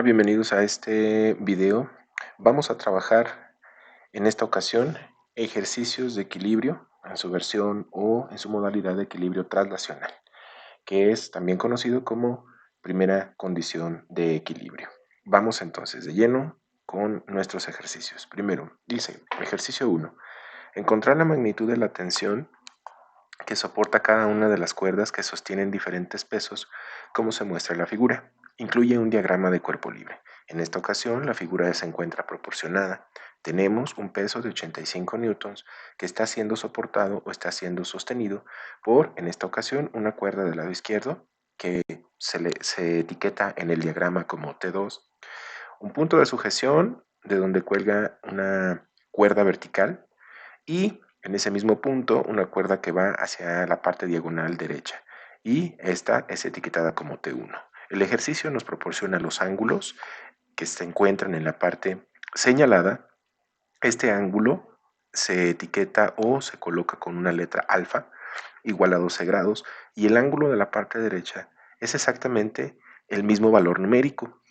Bienvenidos a este video. Vamos a trabajar en esta ocasión ejercicios de equilibrio en su versión o en su modalidad de equilibrio traslacional, que es también conocido como primera condición de equilibrio. Vamos entonces de lleno con nuestros ejercicios. Primero, dice, ejercicio 1, encontrar la magnitud de la tensión que soporta cada una de las cuerdas que sostienen diferentes pesos, como se muestra en la figura. Incluye un diagrama de cuerpo libre. En esta ocasión, la figura se encuentra proporcionada. Tenemos un peso de 85 newtons que está siendo soportado o está siendo sostenido por, en esta ocasión, una cuerda del lado izquierdo que se etiqueta en el diagrama como T2, un punto de sujeción de donde cuelga una cuerda vertical y en ese mismo punto una cuerda que va hacia la parte diagonal derecha y esta es etiquetada como T1. El ejercicio nos proporciona los ángulos que se encuentran en la parte señalada. Este ángulo se etiqueta o se coloca con una letra alfa igual a 12 grados y el ángulo de la parte derecha es exactamente el mismo valor numérico.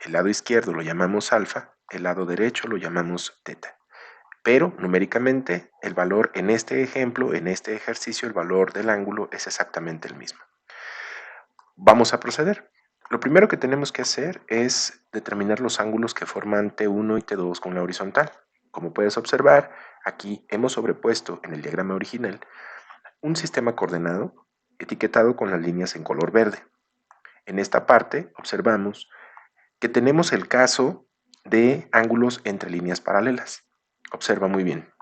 El lado izquierdo lo llamamos alfa, el lado derecho lo llamamos teta. Pero numéricamente el valor en este ejemplo, en este ejercicio, el valor del ángulo es exactamente el mismo. Vamos a proceder. Lo primero que tenemos que hacer es determinar los ángulos que forman T1 y T2 con la horizontal. Como puedes observar, aquí hemos sobrepuesto en el diagrama original un sistema coordenado etiquetado con las líneas en color verde. En esta parte observamos que tenemos el caso de ángulos entre líneas paralelas. Observa muy bien.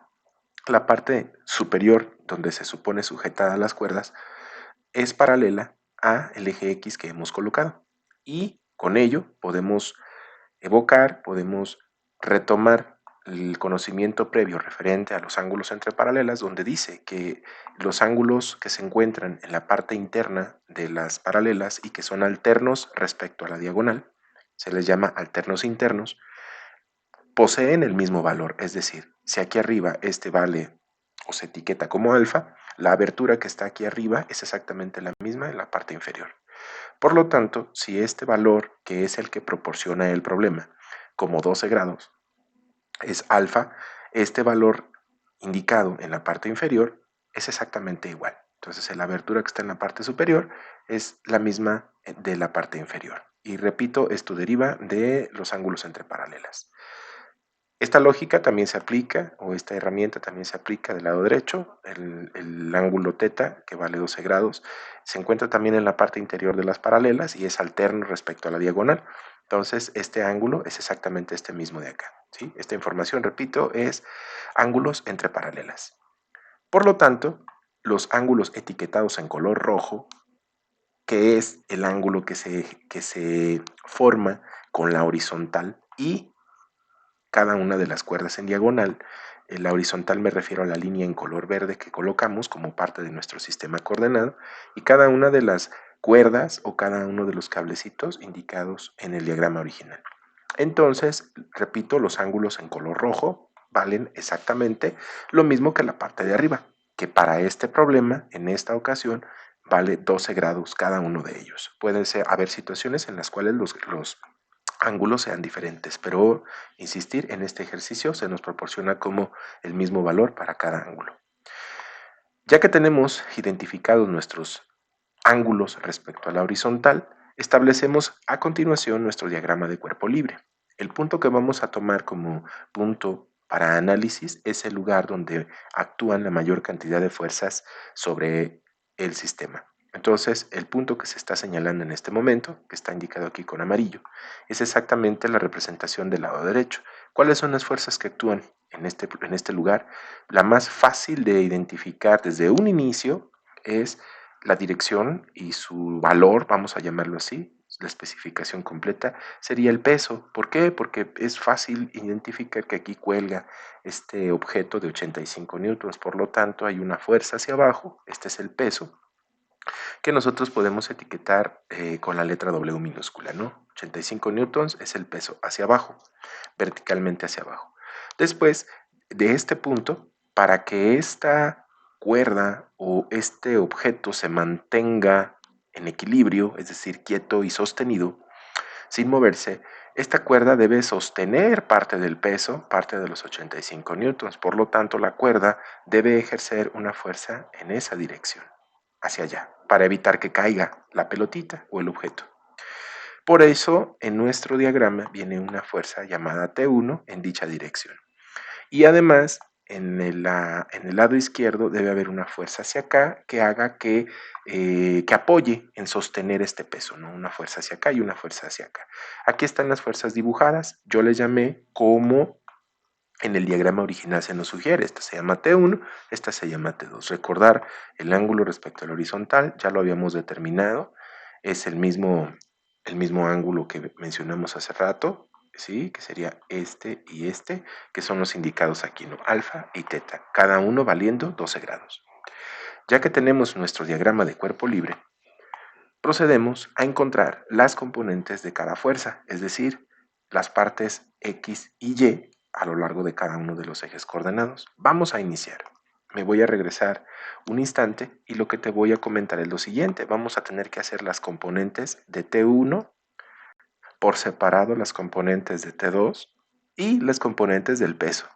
La parte superior, donde se supone sujetada las cuerdas, es paralela a el eje X que hemos colocado. Y con ello podemos evocar, podemos retomar el conocimiento previo referente a los ángulos entre paralelas, donde dice que los ángulos que se encuentran en la parte interna de las paralelas y que son alternos respecto a la diagonal, se les llama alternos internos, poseen el mismo valor, es decir, si aquí arriba este vale o se etiqueta como alfa, la abertura que está aquí arriba es exactamente la misma en la parte inferior. Por lo tanto, si este valor, que es el que proporciona el problema, como 12 grados, es alfa, este valor indicado en la parte inferior es exactamente igual. Entonces, la abertura que está en la parte superior es la misma de la parte inferior. Y repito, esto deriva de los ángulos entre paralelas. Esta lógica también se aplica, o esta herramienta también se aplica del lado derecho, el ángulo teta, que vale 12 grados, se encuentra también en la parte interior de las paralelas y es alterno respecto a la diagonal. Entonces, este ángulo es exactamente este mismo de acá, ¿sí? Esta información, repito, es ángulos entre paralelas. Por lo tanto, los ángulos etiquetados en color rojo, que es el ángulo que se forma con la horizontal y cada una de las cuerdas en diagonal. En la horizontal me refiero a la línea en color verde que colocamos como parte de nuestro sistema coordenado y cada una de las cuerdas o cada uno de los cablecitos indicados en el diagrama original. Entonces, repito, los ángulos en color rojo valen exactamente lo mismo que la parte de arriba, que para este problema, en esta ocasión, vale 12 grados cada uno de ellos. Pueden haber situaciones en las cuales los ángulos sean diferentes, pero insistir en este ejercicio se nos proporciona como el mismo valor para cada ángulo. Ya que tenemos identificados nuestros ángulos respecto a la horizontal, establecemos a continuación nuestro diagrama de cuerpo libre. El punto que vamos a tomar como punto para análisis es el lugar donde actúan la mayor cantidad de fuerzas sobre el sistema. Entonces, el punto que se está señalando en este momento, que está indicado aquí con amarillo, es exactamente la representación del lado derecho. ¿Cuáles son las fuerzas que actúan en este lugar? La más fácil de identificar desde un inicio es la dirección y su valor, vamos a llamarlo así, la especificación completa, sería el peso. ¿Por qué? Porque es fácil identificar que aquí cuelga este objeto de 85 newtons, por lo tanto hay una fuerza hacia abajo, este es el peso, que nosotros podemos etiquetar con la letra W minúscula, ¿no? 85 newtons es el peso hacia abajo, verticalmente hacia abajo. Después de este punto, para que esta cuerda o este objeto se mantenga en equilibrio, es decir, quieto y sostenido, sin moverse, Esta cuerda debe sostener parte del peso, parte de los 85 newtons. Por lo tanto, la cuerda debe ejercer una fuerza en esa dirección, hacia allá, para evitar que caiga la pelotita o el objeto. Por eso, en nuestro diagrama viene una fuerza llamada T1 en dicha dirección. Y además, en el lado izquierdo debe haber una fuerza hacia acá que haga que apoye en sostener este peso, ¿no? Una fuerza hacia acá y una fuerza hacia acá. Aquí están las fuerzas dibujadas. Yo les llamé como en el diagrama original se nos sugiere. Esta se llama T1, esta se llama T2. Recordar el ángulo respecto al horizontal, ya lo habíamos determinado. Es el mismo ángulo que mencionamos hace rato, ¿sí? Que sería este y este, que son los indicados aquí, ¿no? Alfa y teta, cada uno valiendo 12 grados. Ya que tenemos nuestro diagrama de cuerpo libre, procedemos a encontrar las componentes de cada fuerza, es decir, las partes X y Y a lo largo de cada uno de los ejes coordenados. Vamos a iniciar. Me voy a regresar un instante y lo que te voy a comentar es lo siguiente. Vamos a tener que hacer las componentes de T1 por separado, las componentes de T2 y las componentes del peso.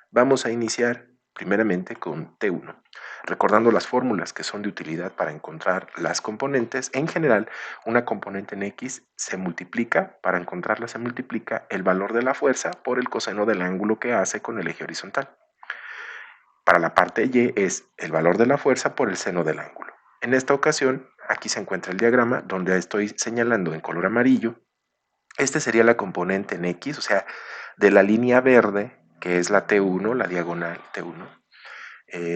Vamos a iniciar primeramente con T1, recordando las fórmulas que son de utilidad para encontrar las componentes. En general, una componente en X se multiplica, para encontrarla se multiplica el valor de la fuerza por el coseno del ángulo que hace con el eje horizontal. Para la parte Y es el valor de la fuerza por el seno del ángulo. En esta ocasión, aquí se encuentra el diagrama donde estoy señalando en color amarillo. Este sería la componente en X, o sea, de la línea verde, que es la T1, la diagonal T1,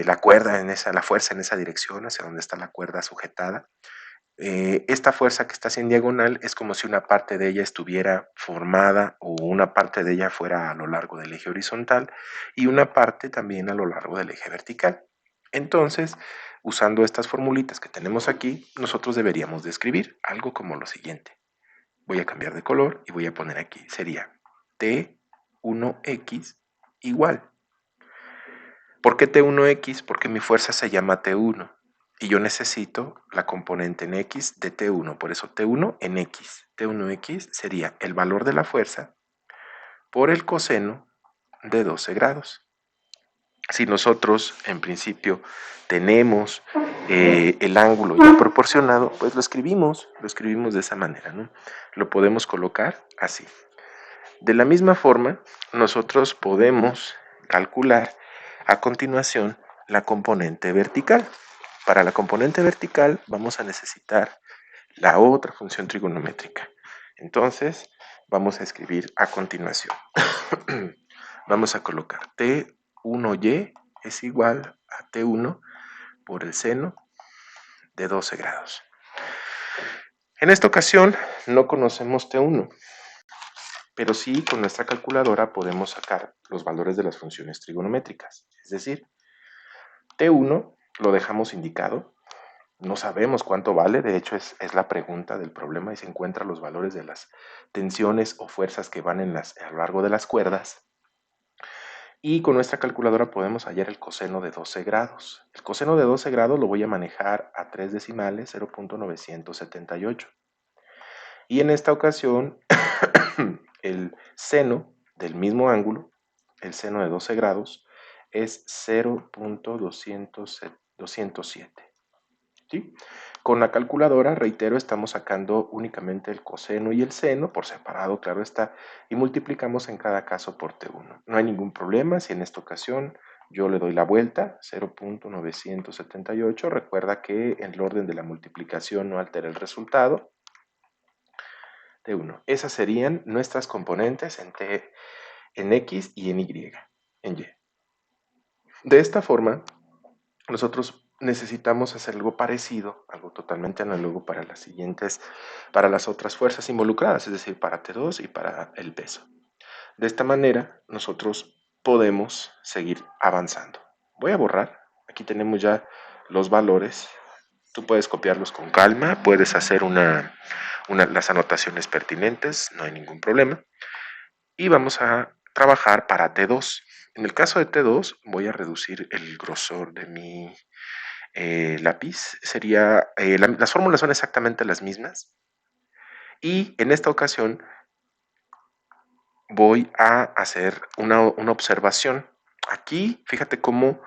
la cuerda en esa, la fuerza en esa dirección, hacia donde está la cuerda sujetada. Esta fuerza que está así en diagonal es como si una parte de ella estuviera formada o una parte de ella fuera a lo largo del eje horizontal y una parte también a lo largo del eje vertical. Entonces, usando estas formulitas que tenemos aquí, nosotros deberíamos de escribir algo como lo siguiente. Voy a cambiar de color y voy a poner aquí, sería T1X igual. ¿Por qué T1X? Porque mi fuerza se llama T1 y yo necesito la componente en X de T1, por eso T1 en X. T1X sería el valor de la fuerza por el coseno de 12 grados. Si nosotros en principio tenemos el ángulo ya proporcionado, pues lo escribimos de esa manera, ¿no? Lo podemos colocar así. De la misma forma, nosotros podemos calcular a continuación la componente vertical. Para la componente vertical vamos a necesitar la otra función trigonométrica. Entonces, vamos a escribir a continuación. Vamos a colocar T1y es igual a T1 por el seno de 12 grados. En esta ocasión no conocemos T1, pero sí con nuestra calculadora podemos sacar los valores de las funciones trigonométricas. Es decir, T1 lo dejamos indicado, no sabemos cuánto vale, de hecho es la pregunta del problema y se encuentran los valores de las tensiones o fuerzas que van a lo largo de las cuerdas. Y con nuestra calculadora podemos hallar el coseno de 12 grados. El coseno de 12 grados lo voy a manejar a 3 decimales, 0.978. Y en esta ocasión, el seno del mismo ángulo, el seno de 12 grados, es 0.207. ¿Sí? Con la calculadora, reitero, estamos sacando únicamente el coseno y el seno, por separado, claro está, y multiplicamos en cada caso por T1. No hay ningún problema si en esta ocasión yo le doy la vuelta, 0.978. Recuerda que en el orden de la multiplicación no altera el resultado. T1. Esas serían nuestras componentes en X y en Y, en Y. De esta forma, nosotros necesitamos hacer algo parecido, algo totalmente análogo para para las otras fuerzas involucradas, es decir, para T2 y para el peso. De esta manera, nosotros podemos seguir avanzando. Voy a borrar, aquí tenemos ya los valores, tú puedes copiarlos con calma, puedes hacer las anotaciones pertinentes, no hay ningún problema. Y vamos a trabajar para T2. En el caso de T2, voy a reducir el grosor de mi lápiz. Las fórmulas son exactamente las mismas. Y en esta ocasión voy a hacer una observación. Aquí, fíjate cómo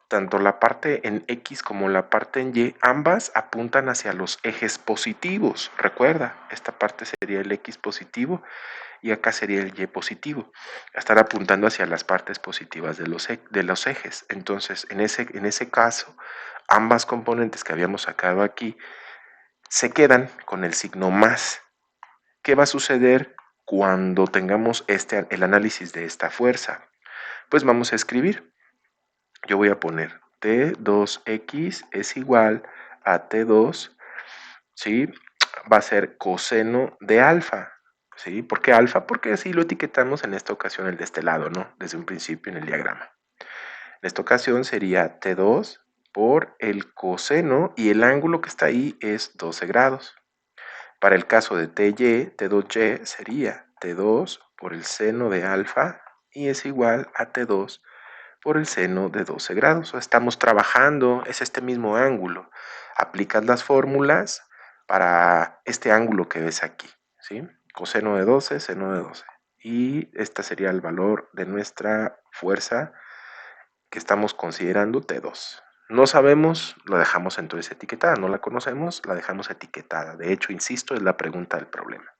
tanto la parte en X como la parte en Y, ambas apuntan hacia los ejes positivos. Recuerda, esta parte sería el X positivo y acá sería el Y positivo. Estar apuntando hacia las partes positivas de los ejes. Entonces, en ese caso, ambas componentes que habíamos sacado aquí se quedan con el signo más. ¿Qué va a suceder cuando tengamos el análisis de esta fuerza? Pues vamos a escribir. Yo voy a poner T2X es igual a T2, ¿sí? Va a ser coseno de alfa, ¿sí? ¿Por qué alfa? Porque así lo etiquetamos en esta ocasión el de este lado, ¿no? Desde un principio en el diagrama. En esta ocasión sería T2 por el coseno y el ángulo que está ahí es 12 grados. Para el caso de TY, T2Y sería T2 por el seno de alfa y es igual a T2 por el seno de 12 grados. O sea, estamos trabajando, es este mismo ángulo. Aplicas las fórmulas para este ángulo que ves aquí, ¿sí? Coseno de 12, seno de 12. Y este sería el valor de nuestra fuerza que estamos considerando T2. No sabemos, lo dejamos entonces etiquetada. No la conocemos, la dejamos etiquetada. De hecho, insisto, es la pregunta del problema.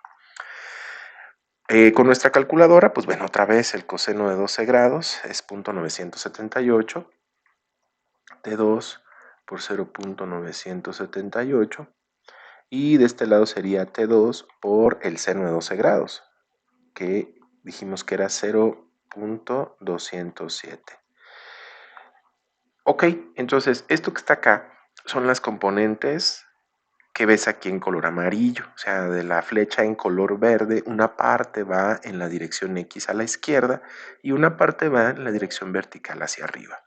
Con nuestra calculadora, pues bueno, otra vez el coseno de 12 grados es 0.978. T2 por 0.978. Y de este lado sería T2 por el seno de 12 grados, que dijimos que era 0.207. Ok, entonces esto que está acá son las componentes que ves aquí en color amarillo, o sea, de la flecha en color verde, una parte va en la dirección X a la izquierda y una parte va en la dirección vertical hacia arriba.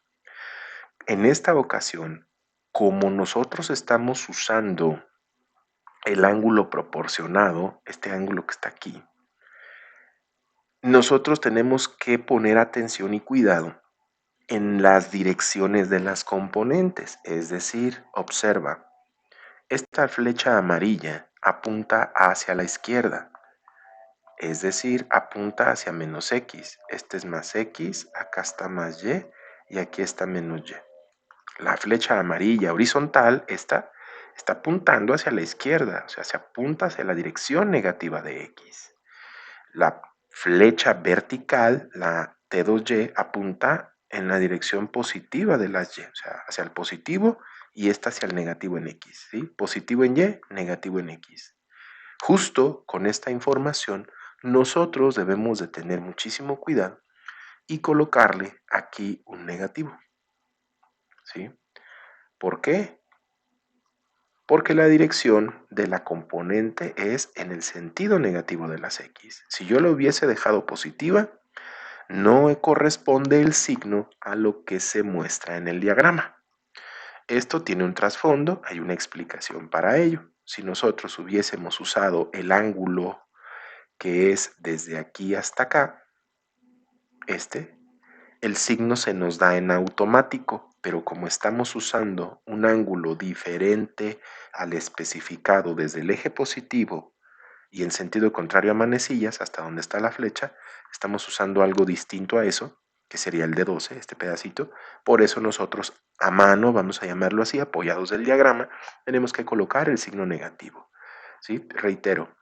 En esta ocasión, como nosotros estamos usando el ángulo proporcionado, este ángulo que está aquí, nosotros tenemos que poner atención y cuidado en las direcciones de las componentes, es decir, observa, esta flecha amarilla apunta hacia la izquierda, es decir, apunta hacia menos X. Este es más X, acá está más y aquí está menos Y. La flecha amarilla horizontal, esta, está apuntando hacia la izquierda, o sea, se apunta hacia la dirección negativa de X. La flecha vertical, la T2Y, apunta en la dirección positiva de las Y, o sea, hacia el positivo y esta hacia el negativo en X, ¿sí? Positivo en Y, negativo en X. Justo con esta información, nosotros debemos de tener muchísimo cuidado y colocarle aquí un negativo, ¿sí? ¿Por qué? Porque la dirección de la componente es en el sentido negativo de las X. Si yo lo hubiese dejado positiva, no corresponde el signo a lo que se muestra en el diagrama. Esto tiene un trasfondo, hay una explicación para ello. Si nosotros hubiésemos usado el ángulo que es desde aquí hasta acá, el signo se nos da en automático, pero como estamos usando un ángulo diferente al especificado desde el eje positivo y en sentido contrario a manecillas, hasta donde está la flecha, estamos usando algo distinto a eso, que sería el de 12, este pedacito. Por eso nosotros a mano, vamos a llamarlo así, apoyados del diagrama, tenemos que colocar el signo negativo. ¿Sí? Reitero,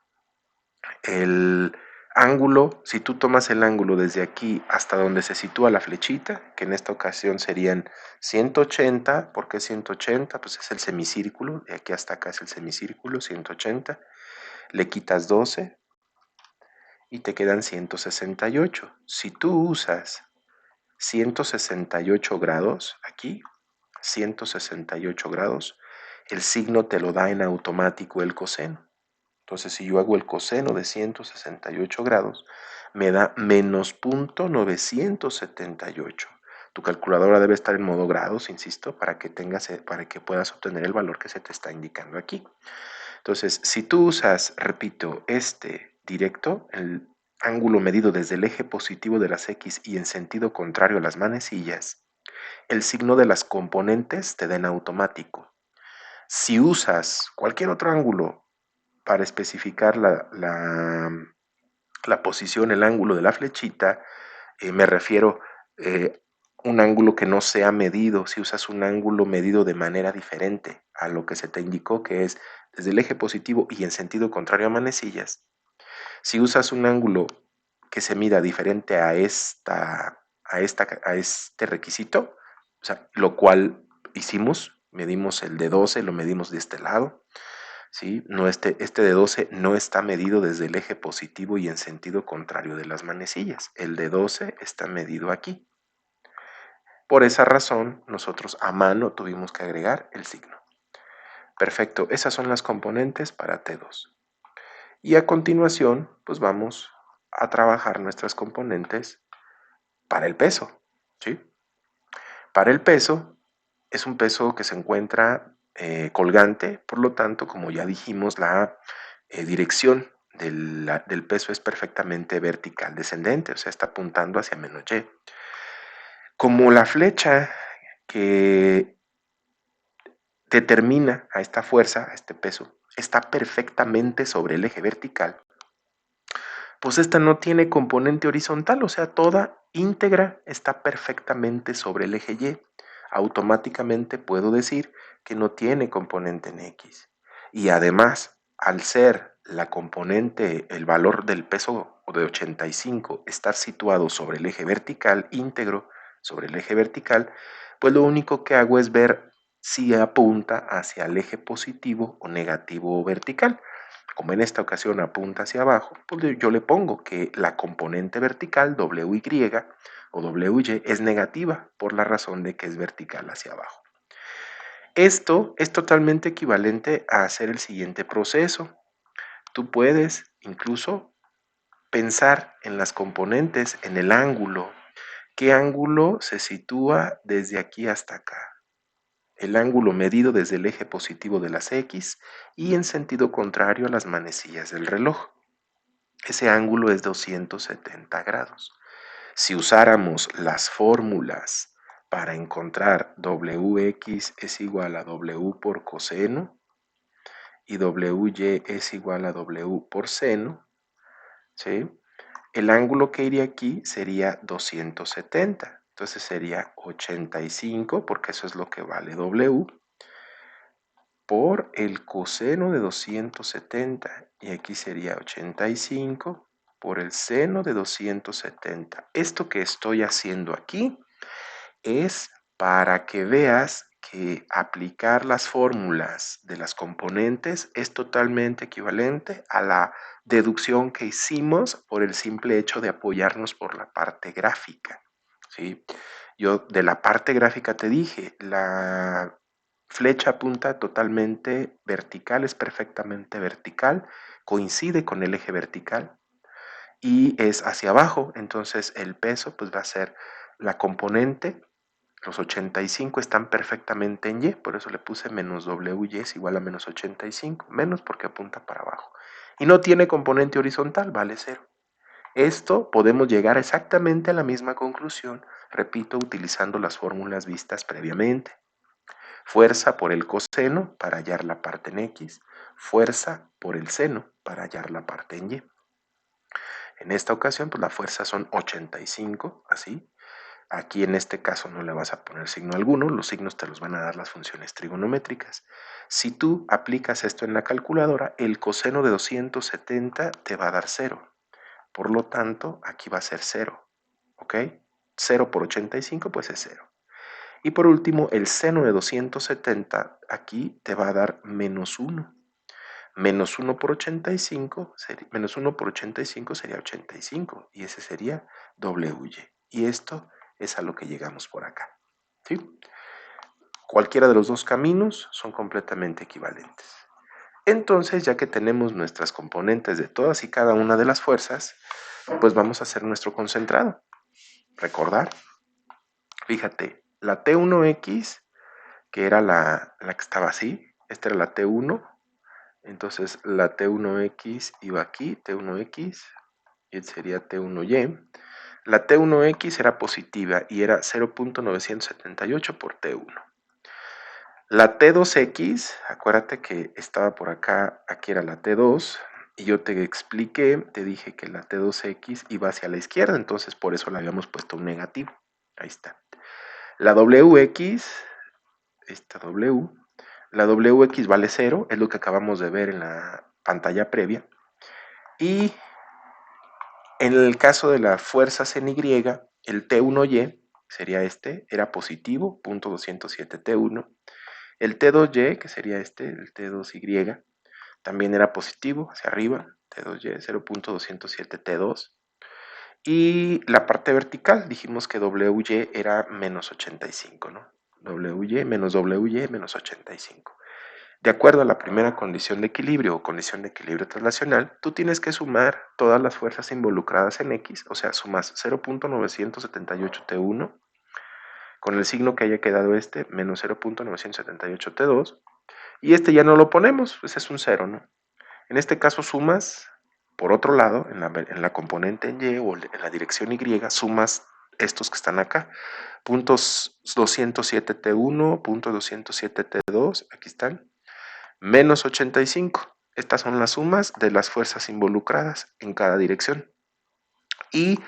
el ángulo, si tú tomas el ángulo desde aquí hasta donde se sitúa la flechita, que en esta ocasión serían 180, ¿por qué 180? Pues es el semicírculo, de aquí hasta acá es el semicírculo, 180, le quitas 12 y te quedan 168. Si tú usas 168 grados aquí, 168 grados, el signo te lo da en automático el coseno. Entonces, si yo hago el coseno de 168 grados, me da menos 0.978. Tu calculadora debe estar en modo grados, insisto, para que puedas obtener el valor que se te está indicando aquí. Entonces, si tú usas, repito, este directo, el ángulo medido desde el eje positivo de las X y en sentido contrario a las manecillas, el signo de las componentes te da en automático. Si usas cualquier otro ángulo para especificar la posición, el ángulo de la flechita, me refiero un ángulo que no sea medido, si usas un ángulo medido de manera diferente a lo que se te indicó, que es desde el eje positivo y en sentido contrario a manecillas, si usas un ángulo que se mida diferente a este requisito, o sea, lo cual hicimos, medimos el de 12, lo medimos de este lado, ¿sí? No, este de 12 no está medido desde el eje positivo y en sentido contrario de las manecillas. El de 12 está medido aquí. Por esa razón, nosotros a mano tuvimos que agregar el signo. Perfecto, esas son las componentes para T2. Y a continuación, pues vamos a trabajar nuestras componentes para el peso, ¿sí? Para el peso, es un peso que se encuentra colgante, por lo tanto, como ya dijimos, la dirección del peso es perfectamente vertical descendente, o sea, está apuntando hacia menos y. Como la flecha que determina a esta fuerza, a este peso, está perfectamente sobre el eje vertical, pues esta no tiene componente horizontal, o sea, toda íntegra está perfectamente sobre el eje Y. Automáticamente puedo decir que no tiene componente en X. Y además, al ser la componente, el valor del peso de 85, estar situado sobre el eje vertical, íntegro sobre el eje vertical, pues lo único que hago es ver si apunta hacia el eje positivo o negativo o vertical. Como en esta ocasión apunta hacia abajo, pues yo le pongo que la componente vertical WY o WY es negativa por la razón de que es vertical hacia abajo. Esto es totalmente equivalente a hacer el siguiente proceso. Tú puedes incluso pensar en las componentes, en el ángulo. ¿Qué ángulo se sitúa desde aquí hasta acá? El ángulo medido desde el eje positivo de las X y en sentido contrario a las manecillas del reloj. Ese ángulo es 270 grados. Si usáramos las fórmulas para encontrar Wx es igual a W por coseno y Wy es igual a W por seno, ¿sí? El ángulo que iría aquí sería 270. Entonces sería 85, porque eso es lo que vale W, por el coseno de 270. Y aquí sería 85 por el seno de 270. Esto que estoy haciendo aquí es para que veas que aplicar las fórmulas de las componentes es totalmente equivalente a la deducción que hicimos por el simple hecho de apoyarnos por la parte gráfica, ¿sí? Yo de la parte gráfica te dije, la flecha apunta totalmente vertical, es perfectamente vertical, coincide con el eje vertical y es hacia abajo, entonces el peso pues va a ser la componente. Los 85 están perfectamente en Y, por eso le puse menos WY es igual a menos 85, menos porque apunta para abajo. Y no tiene componente horizontal, vale 0. Esto podemos llegar exactamente a la misma conclusión, repito, utilizando las fórmulas vistas previamente. Fuerza por el coseno para hallar la parte en X, fuerza por el seno para hallar la parte en Y. En esta ocasión, pues la fuerza son 85, así. Aquí en este caso no le vas a poner signo alguno, los signos te los van a dar las funciones trigonométricas. Si tú aplicas esto en la calculadora, el coseno de 270 te va a dar 0. Por lo tanto, aquí va a ser 0, ¿ok? 0 por 85 pues es 0. Y por último, el seno de 270 aquí te va a dar menos 1. Menos 1 por 85, menos 1 por 85 sería 85 y ese sería WY. Y esto es a lo que llegamos por acá, ¿sí? Cualquiera de los dos caminos son completamente equivalentes. Entonces, ya que tenemos nuestras componentes de todas y cada una de las fuerzas, pues vamos a hacer nuestro concentrado. Recordar, fíjate, la T1X, que era la que estaba así, esta era la T1, entonces la T1X iba aquí, T1X, y sería T1Y. La T1X era positiva y era 0.978 por T1. La T2X, acuérdate que estaba por acá, aquí era la T2, y yo te expliqué, te dije que la T2X iba hacia la izquierda, entonces por eso le habíamos puesto un negativo. Ahí está. La WX, esta W, la WX vale 0, es lo que acabamos de ver en la pantalla previa. Y en el caso de las fuerzas en Y, el T1Y sería este, era positivo, 0.207 T1. El T2Y, que sería este, el T2Y, también era positivo, hacia arriba, T2Y, 0.207 T2. Y la parte vertical, dijimos que WY era menos 85, ¿no? WY menos WY menos 85. De acuerdo a la primera condición de equilibrio o condición de equilibrio traslacional, tú tienes que sumar todas las fuerzas involucradas en X, o sea, sumas 0.978 T1 con el signo que haya quedado este, menos 0.978 T2, y este ya no lo ponemos, pues es un 0, ¿no? En este caso sumas, por otro lado, en la componente en Y o en la dirección Y, sumas estos que están acá, puntos 207 T1, punto 207 T2, aquí están, menos 85. Estas son las sumas de las fuerzas involucradas en cada dirección. Y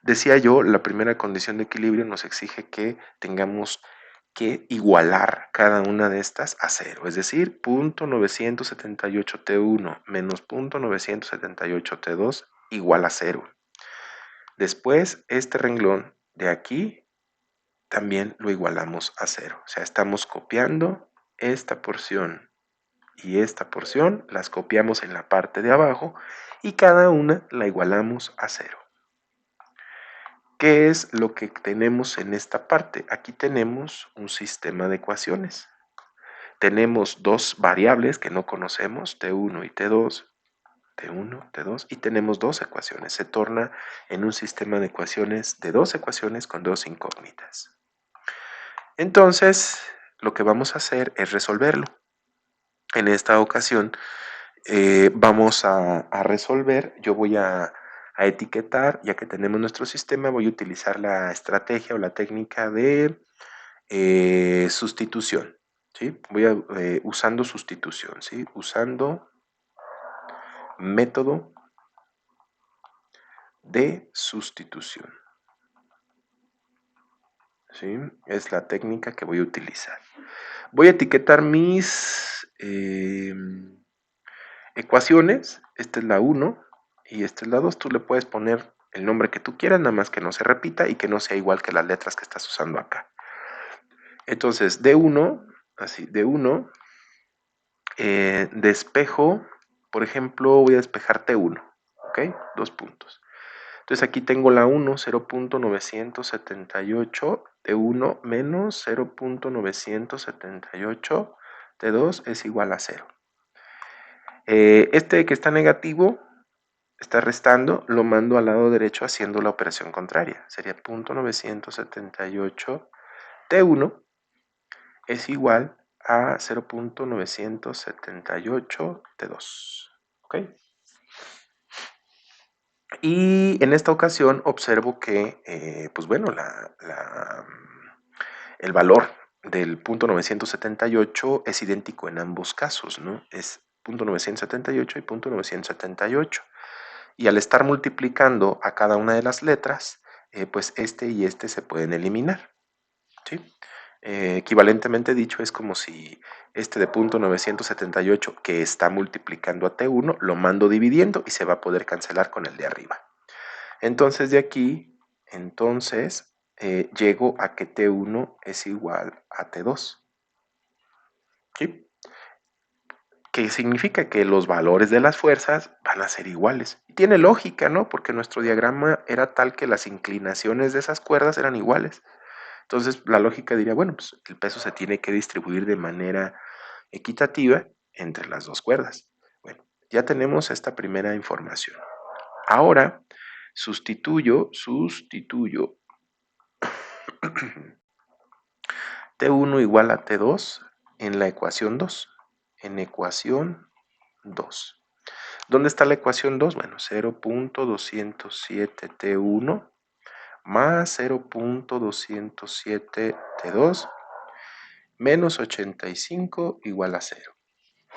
decía yo, la primera condición de equilibrio nos exige que tengamos que igualar cada una de estas a 0, es decir, 0.978 T1 menos 0.978 T2 igual a 0. Después, este renglón de aquí también lo igualamos a 0. O sea, estamos copiando esta porción y esta porción, las copiamos en la parte de abajo y cada una la igualamos a 0. ¿Qué es lo que tenemos en esta parte? Aquí tenemos un sistema de ecuaciones. Tenemos dos variables que no conocemos, T1 y T2, T1, T2, y tenemos dos ecuaciones. Se torna en un sistema de ecuaciones de dos ecuaciones con dos incógnitas. Entonces, lo que vamos a hacer es resolverlo. En esta ocasión vamos a resolver, yo voy a etiquetar, ya que tenemos nuestro sistema, voy a utilizar la estrategia o la técnica de sustitución. ¿Sí? Voy a, usando sustitución, ¿sí? Usando método de sustitución. ¿Sí? Es la técnica que voy a utilizar. Voy a etiquetar mis ecuaciones. Esta es la 1 y esta es la 2. Tú le puedes poner el nombre que tú quieras, nada más que no se repita y que no sea igual que las letras que estás usando acá. Entonces, D1, así, D1, despejo, por ejemplo, voy a despejar T1, ¿ok? 2 puntos. Entonces aquí tengo la 1, 0.978, T1 menos 0.978, T2 es igual a 0. Este que está negativo, está restando, lo mando al lado derecho haciendo la operación contraria. Sería 0.978 T1 es igual a 0.978 T2. ¿Ok? Y en esta ocasión observo que, pues bueno, el valor del punto 978 es idéntico en ambos casos, ¿no? Es punto 978 y punto 978. Y al estar multiplicando a cada una de las letras, pues este y este se pueden eliminar, ¿sí? Equivalentemente dicho, es como si este de punto 978 que está multiplicando a T1 lo mando dividiendo y se va a poder cancelar con el de arriba. Entonces de aquí, llego a que T1 es igual a T2. ¿Sí? Que significa que los valores de las fuerzas van a ser iguales. Y tiene lógica, ¿no? Porque nuestro diagrama era tal que las inclinaciones de esas cuerdas eran iguales. Entonces la lógica diría, bueno, pues el peso se tiene que distribuir de manera equitativa entre las dos cuerdas. Bueno, ya tenemos esta primera información. Ahora sustituyo T1 igual a T2 en la ecuación 2. En ecuación 2. ¿Dónde está la ecuación 2? Bueno, 0.207 T1 más 0.207 T2 menos 85 igual a 0.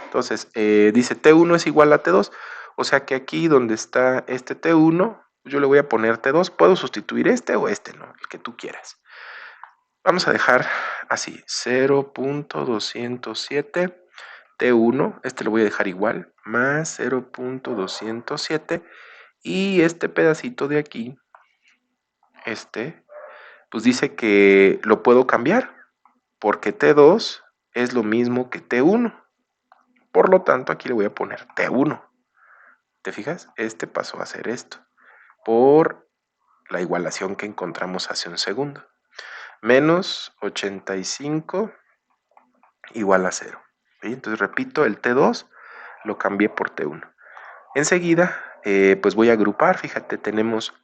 Entonces, dice T1 es igual a T2. O sea que aquí donde está este T1, yo le voy a poner T2. Puedo sustituir este o este, ¿no? El que tú quieras. Vamos a dejar así, 0.207 T1, este lo voy a dejar igual, más 0.207, y este pedacito de aquí, pues dice que lo puedo cambiar, porque T2 es lo mismo que T1. Por lo tanto, aquí le voy a poner T1. ¿Te fijas? Este pasó a ser esto, por la igualación que encontramos hace un segundo. Menos 85 igual a 0. ¿Sí? Entonces repito, el T2 lo cambié por T1. Enseguida, pues voy a agrupar. Fíjate, tenemos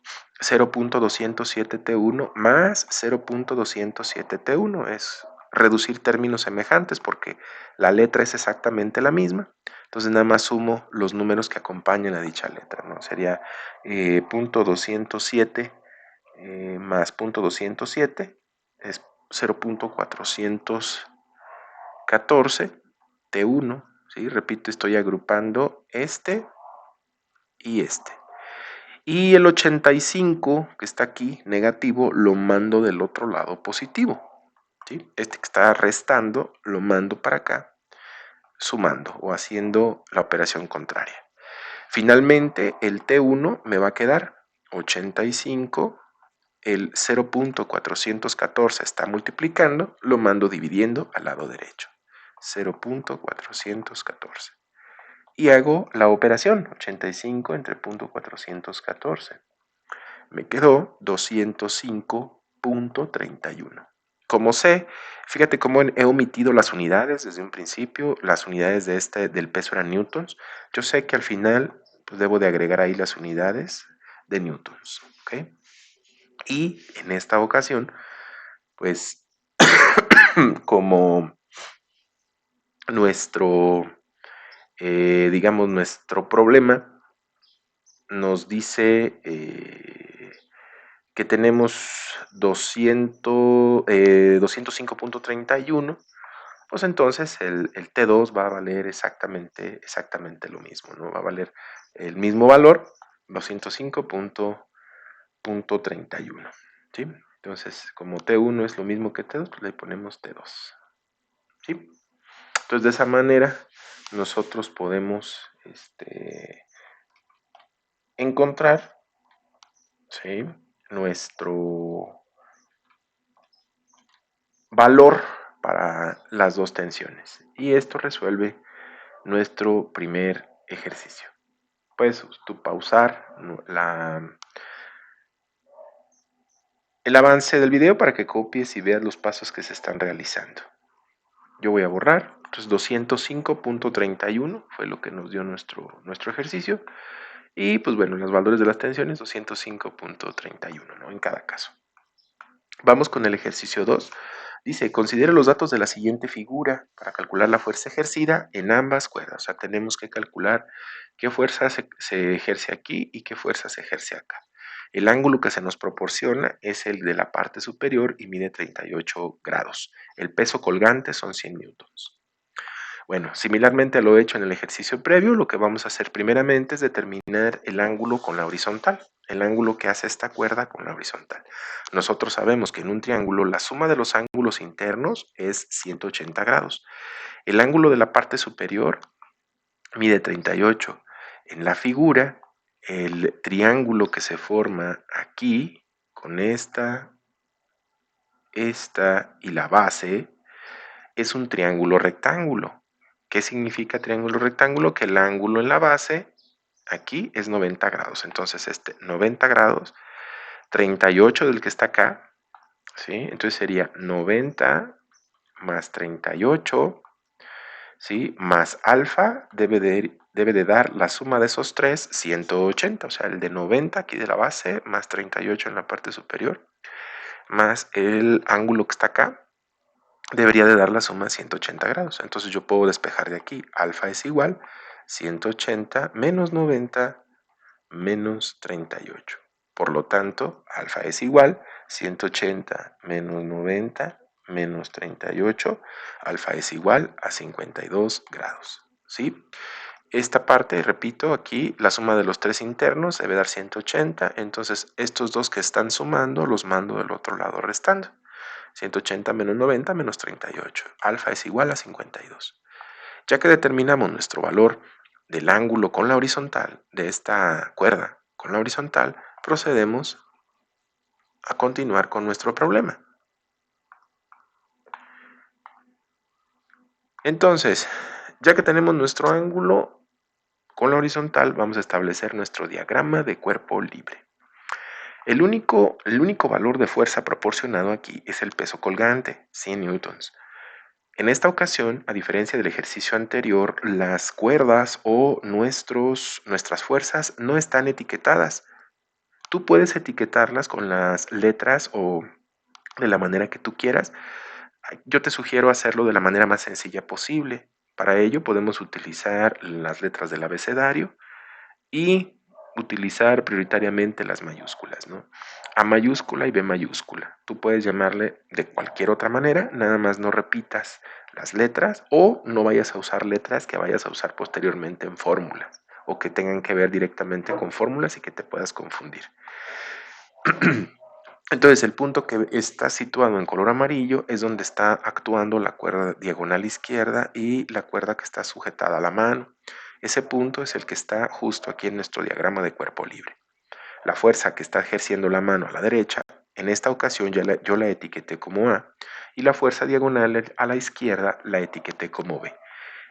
0.207 T1 más 0.207 T1. Es reducir términos semejantes porque la letra es exactamente la misma. Entonces nada más sumo los números que acompañan a dicha letra, ¿no? Sería 0.207 más 0.207 es 0.414 T1, ¿sí? Repito, estoy agrupando este y este. Y el 85 que está aquí, negativo, lo mando del otro lado positivo, ¿sí? Este que está restando, lo mando para acá, sumando o haciendo la operación contraria. Finalmente, el T1 me va a quedar 85, el 0.414 está multiplicando, lo mando dividiendo al lado derecho. 0.414. Y hago la operación, 85 entre 0.414. Me quedó 205.31. Como sé, fíjate cómo he omitido las unidades desde un principio, las unidades del peso eran newtons. Yo sé que al final pues, debo de agregar ahí las unidades de newtons. ¿Okay? Y en esta ocasión, pues como digamos, nuestro problema nos dice que tenemos 205.31, pues entonces el T2 va a valer exactamente lo mismo, ¿no? Va a valer el mismo valor, 205.31, ¿sí? Entonces, como T1 es lo mismo que T2, pues le ponemos T2, ¿sí? Entonces, de esa manera, nosotros podemos encontrar, ¿sí?, nuestro valor para las dos tensiones. Y esto resuelve nuestro primer ejercicio. Puedes tú pausar el avance del video para que copies y veas los pasos que se están realizando. Yo voy a borrar. Entonces 205.31 fue lo que nos dio nuestro ejercicio. Y pues bueno, los valores de las tensiones 205.31, ¿no? En cada caso. Vamos con el ejercicio 2. Dice, considere los datos de la siguiente figura para calcular la fuerza ejercida en ambas cuerdas. O sea, tenemos que calcular qué fuerza se ejerce aquí y qué fuerza se ejerce acá. El ángulo que se nos proporciona es el de la parte superior y mide 38 grados. El peso colgante son 100 newtons. Bueno, similarmente a lo hecho en el ejercicio previo, lo que vamos a hacer primeramente es determinar el ángulo con la horizontal, el ángulo que hace esta cuerda con la horizontal. Nosotros sabemos que en un triángulo la suma de los ángulos internos es 180 grados. El ángulo de la parte superior mide 38. En la figura, el triángulo que se forma aquí, con esta y la base, es un triángulo rectángulo. ¿Qué significa triángulo rectángulo? Que el ángulo en la base aquí es 90 grados. Entonces 90 grados, 38 del que está acá, ¿sí? Entonces sería 90 más 38, ¿sí? Más alfa debe de dar la suma de esos tres, 180. O sea, el de 90 aquí de la base, más 38 en la parte superior, más el ángulo que está acá, debería de dar la suma de 180 grados. Entonces yo puedo despejar de aquí. Alfa es igual 180 menos 90 menos 38. Por lo tanto, alfa es igual 180 menos 90 menos 38. Alfa es igual a 52 grados. ¿Sí? esta parte, repito, aquí la suma de los tres internos debe dar 180, entonces estos dos que están sumando los mando del otro lado restando. 180 menos 90 menos 38. Alfa es igual a 52. Ya que determinamos nuestro valor del ángulo con la horizontal, de esta cuerda con la horizontal, procedemos a continuar con nuestro problema. Entonces, ya que tenemos nuestro ángulo con la horizontal, vamos a establecer nuestro diagrama de cuerpo libre. El único valor de fuerza proporcionado aquí es el peso colgante, 100 newtons. En esta ocasión, a diferencia del ejercicio anterior, las cuerdas o nuestras fuerzas no están etiquetadas. Tú puedes etiquetarlas con las letras o de la manera que tú quieras. Yo te sugiero hacerlo de la manera más sencilla posible. Para ello podemos utilizar las letras del abecedario y utilizar prioritariamente las mayúsculas, ¿no? A mayúscula y B mayúscula. Tú puedes llamarle de cualquier otra manera, nada más no repitas las letras o no vayas a usar letras que vayas a usar posteriormente en fórmulas o que tengan que ver directamente con fórmulas y que te puedas confundir. Entonces el punto que está situado en color amarillo es donde está actuando la cuerda diagonal izquierda y la cuerda que está sujetada a la mano. Ese punto es el que está justo aquí en nuestro diagrama de cuerpo libre. La fuerza que está ejerciendo la mano a la derecha, en esta ocasión yo la etiqueté como A, y la fuerza diagonal a la izquierda la etiqueté como B.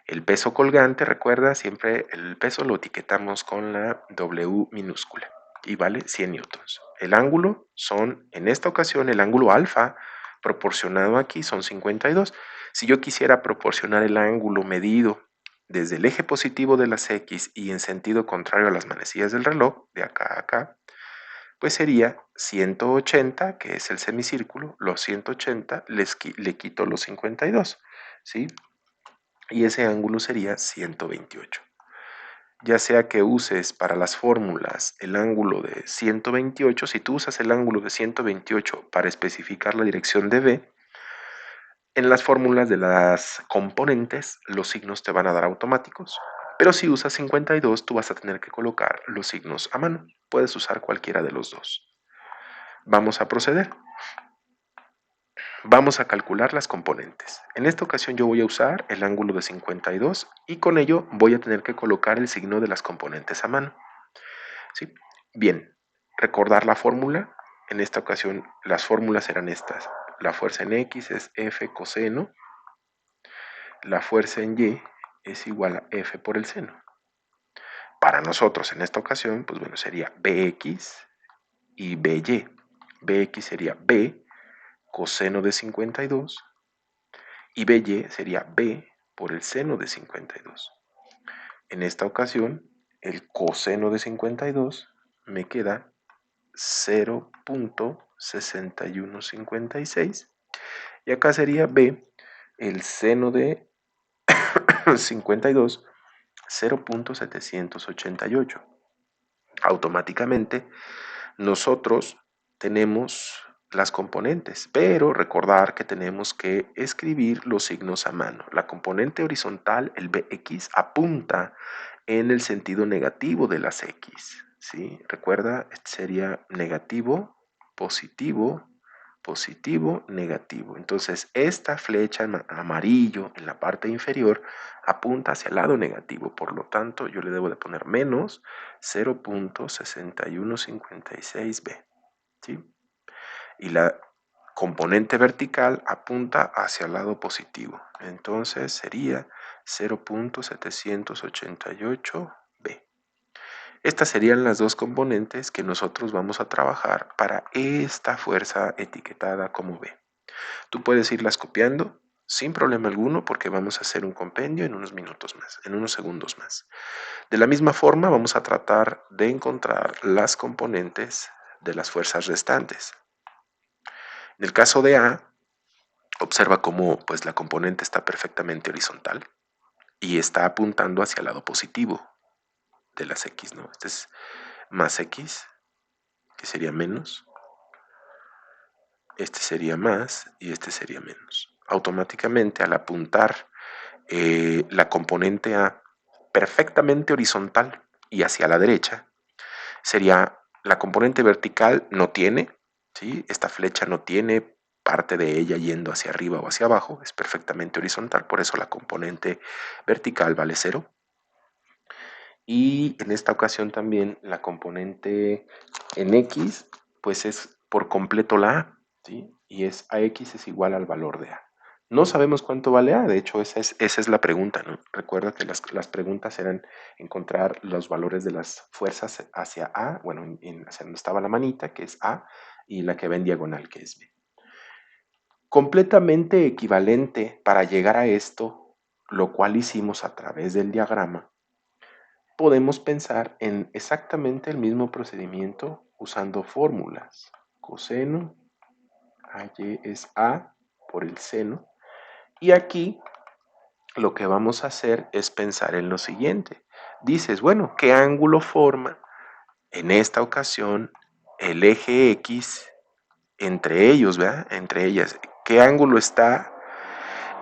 El peso colgante, recuerda, siempre el peso lo etiquetamos con la W minúscula y vale 100 newtons. El ángulo son, en esta ocasión, el ángulo alfa proporcionado aquí son 52. Si yo quisiera proporcionar el ángulo medido desde el eje positivo de las X y en sentido contrario a las manecillas del reloj, de acá a acá, pues sería 180, que es el semicírculo, los 180 le quito los 52, ¿sí? Y ese ángulo sería 128. Ya sea que uses para las fórmulas el ángulo de 128, si tú usas el ángulo de 128 para especificar la dirección de B, en las fórmulas de las componentes los signos te van a dar automáticos. Pero si usas 52, tú vas a tener que colocar los signos a mano. Puedes usar cualquiera de los dos. Vamos a proceder. Vamos a calcular las componentes. En esta ocasión yo voy a usar el ángulo de 52 y con ello voy a tener que colocar el signo de las componentes a mano. ¿Sí? Bien, recordar la fórmula. En esta ocasión las fórmulas eran estas. La fuerza en X es F coseno. La fuerza en Y es igual a F por el seno. Para nosotros en esta ocasión, pues bueno, sería BX y BY. BX sería B coseno de 52 y BY sería B por el seno de 52. En esta ocasión, el coseno de 52 me queda 0.6156 y acá sería B, el seno de 52, 0.788. Automáticamente nosotros tenemos las componentes, pero recordar que tenemos que escribir los signos a mano. La componente horizontal, el BX, apunta en el sentido negativo de las X, ¿sí? Recuerda, sería negativo, positivo, positivo, negativo. Entonces, esta flecha en amarillo en la parte inferior apunta hacia el lado negativo. Por lo tanto, yo le debo de poner menos 0.6156b, ¿sí? Y la componente vertical apunta hacia el lado positivo. Entonces, sería 0.788b. Estas serían las dos componentes que nosotros vamos a trabajar para esta fuerza etiquetada como B. Tú puedes irlas copiando sin problema alguno porque vamos a hacer un compendio en unos minutos más, en unos segundos más. De la misma forma vamos a tratar de encontrar las componentes de las fuerzas restantes. En el caso de A, observa cómo pues, la componente está perfectamente horizontal y está apuntando hacia el lado positivo de las X, ¿no? Este es más X, que sería menos, este sería más y este sería menos. Automáticamente al apuntar la componente A perfectamente horizontal y hacia la derecha, sería la componente vertical no tiene, ¿sí? Esta flecha no tiene parte de ella yendo hacia arriba o hacia abajo, es perfectamente horizontal, por eso la componente vertical vale 0. Y en esta ocasión también la componente en X, pues es por completo la A, ¿sí? Y es AX es igual al valor de A. No sabemos cuánto vale A, de hecho esa es la pregunta, ¿no? Recuerda que las preguntas eran encontrar los valores de las fuerzas hacia A, bueno, hacia donde estaba la manita, que es A, y la que va en diagonal, que es B. Completamente equivalente para llegar a esto, lo cual hicimos a través del diagrama, podemos pensar en exactamente el mismo procedimiento usando fórmulas. Coseno, AY es A por el seno. Y aquí lo que vamos a hacer es pensar en lo siguiente. Dices, bueno, ¿qué ángulo forma en esta ocasión el eje X entre ellos, ¿verdad? Entre ellas. ¿Qué ángulo está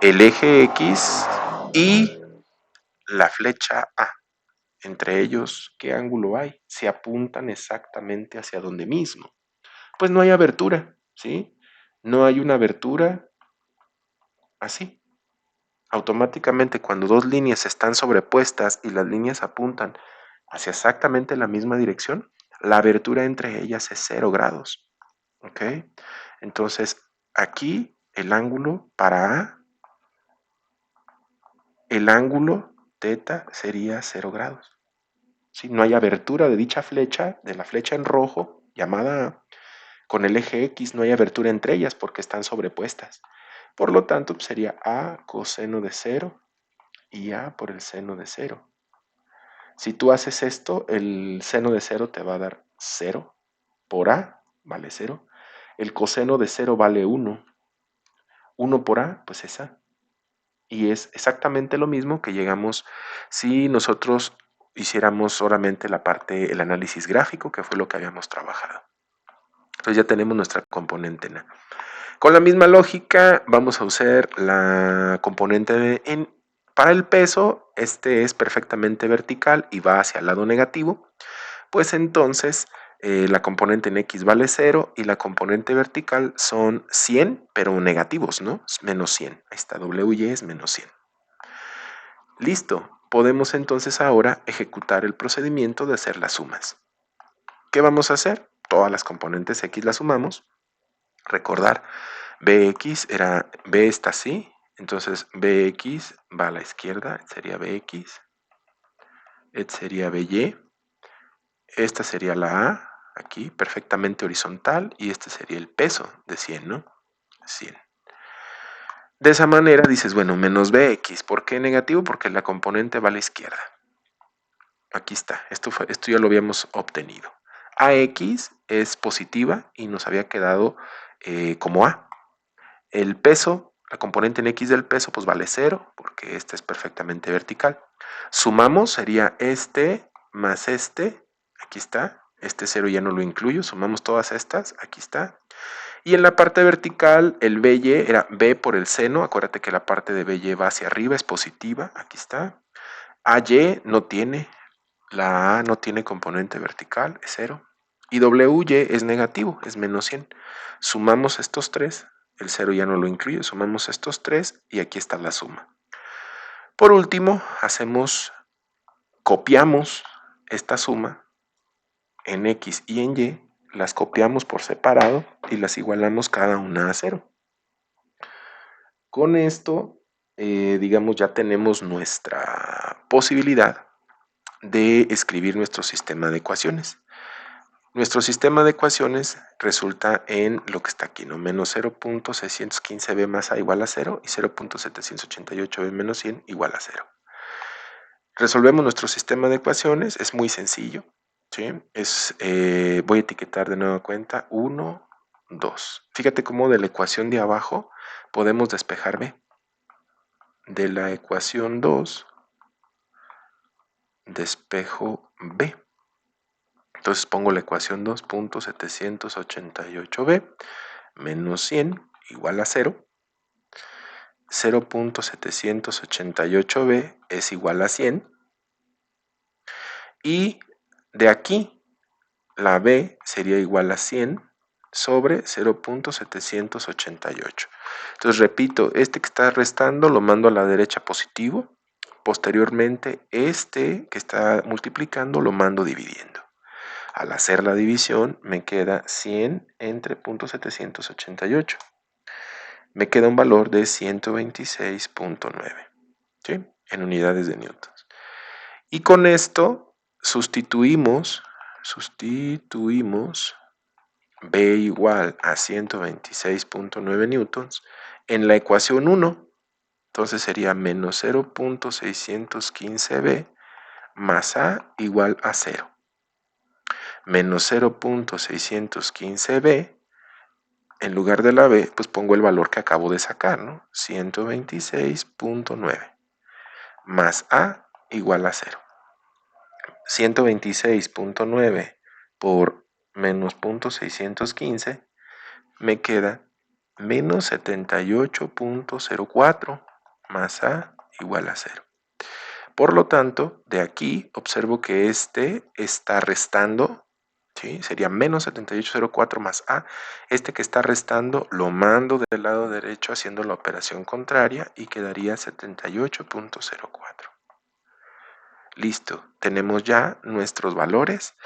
el eje X y la flecha A? Entre ellos, ¿qué ángulo hay? Se apuntan exactamente hacia donde mismo. Pues no hay abertura, ¿sí? No hay una abertura así. Automáticamente cuando dos líneas están sobrepuestas y las líneas apuntan hacia exactamente la misma dirección, la abertura entre ellas es 0 grados. ¿Ok? Entonces, aquí el ángulo para A, el ángulo teta sería 0 grados. ¿Sí? No hay abertura de dicha flecha, de la flecha en rojo, llamada A. Con el eje X no hay abertura entre ellas porque están sobrepuestas. Por lo tanto, pues sería A coseno de 0 y A por el seno de 0. Si tú haces esto, el seno de 0 te va a dar 0 por A, vale 0. El coseno de 0 vale 1. 1 por A, pues es A. Y es exactamente lo mismo que llegamos si nosotros hiciéramos solamente la parte, el análisis gráfico, que fue lo que habíamos trabajado. Entonces ya tenemos nuestra componente en A. Con la misma lógica vamos a usar la componente para el peso. Este es perfectamente vertical y va hacia el lado negativo. Pues entonces la componente en X vale 0 y la componente vertical son 100, pero negativos, ¿no? Es menos 100. Ahí está, WY es menos 100. Listo. Podemos entonces ahora ejecutar el procedimiento de hacer las sumas. ¿Qué vamos a hacer? Todas las componentes X las sumamos. Recordar, BX era, B está así, entonces BX va a la izquierda, sería BX, sería BY, esta sería la A, aquí, perfectamente horizontal, y este sería el peso de 100, ¿no? 100. De esa manera dices, bueno, menos BX, ¿por qué negativo? Porque la componente va a la izquierda. Aquí está, esto ya lo habíamos obtenido. AX es positiva y nos había quedado como A. El peso, la componente en X del peso, pues vale 0, porque este es perfectamente vertical. Sumamos, sería este más aquí está. Este 0 ya no lo incluyo, sumamos todas estas, aquí está. Y en la parte vertical, el BY era B por el seno, acuérdate que la parte de BY va hacia arriba, es positiva, aquí está. AY no tiene, la A no tiene componente vertical, es 0. Y WY es negativo, es menos 100. Sumamos estos tres, el 0 ya no lo incluye, sumamos estos tres y aquí está la suma. Por último, copiamos esta suma en X y en Y, las copiamos por separado y las igualamos cada una a 0. Con esto, digamos, ya tenemos nuestra posibilidad de escribir nuestro sistema de ecuaciones. Nuestro sistema de ecuaciones resulta en lo que está aquí, ¿no? Menos 0.615b más a igual a 0 y 0.788b menos 100 igual a 0. Resolvemos nuestro sistema de ecuaciones, es muy sencillo, ¿sí? Voy a etiquetar de nueva cuenta 1, 2. Fíjate cómo de la ecuación de abajo podemos despejar b. De la ecuación 2 despejo b. Entonces pongo la ecuación 2.788b menos 100 igual a 0. 0.788b es igual a 100. Y de aquí, la B sería igual a 100 sobre 0.788. Entonces, repito, este que está restando lo mando a la derecha positivo. Posteriormente, este que está multiplicando lo mando dividiendo. Al hacer la división, me queda 100 entre 0.788. Me queda un valor de 126.9, ¿sí? En unidades de newtons. Y con esto sustituimos B igual a 126.9 newtons en la ecuación 1. Entonces sería menos 0.615B más A igual a 0. Menos 0.615B, en lugar de la B, pues pongo el valor que acabo de sacar, ¿no? 126.9 más A igual a 0. 126.9 por menos 0.615 me queda menos 78.04 más A igual a 0. Por lo tanto, de aquí observo que este está restando, ¿sí? Sería menos 78.04 más A. Este que está restando lo mando del lado derecho haciendo la operación contraria y quedaría 78.04. Listo, tenemos ya nuestros valores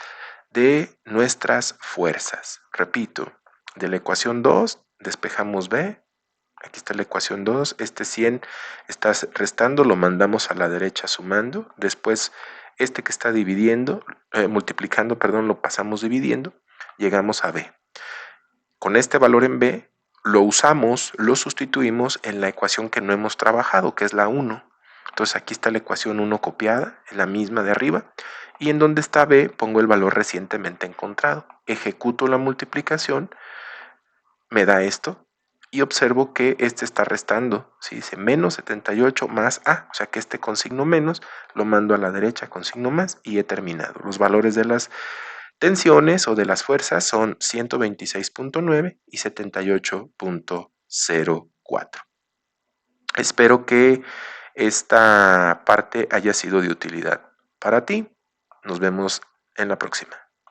de nuestras fuerzas. Repito, de la ecuación 2 despejamos B. Aquí está la ecuación 2. Este 100 está restando, lo mandamos a la derecha sumando. Después, este que está multiplicando, perdón, lo pasamos dividiendo. Llegamos a B. Con este valor en B, lo usamos, lo sustituimos en la ecuación que no hemos trabajado, que es la 1. Entonces aquí está la ecuación 1 copiada, es la misma de arriba. Y en donde está B, pongo el valor recientemente encontrado. Ejecuto la multiplicación, me da esto, y observo que este está restando. ¿Sí? Dice menos 78 más A, o sea que este con signo menos lo mando a la derecha con signo más y he terminado. Los valores de las tensiones o de las fuerzas son 126.9 y 78.04. Espero que esta parte haya sido de utilidad para ti. Nos vemos en la próxima.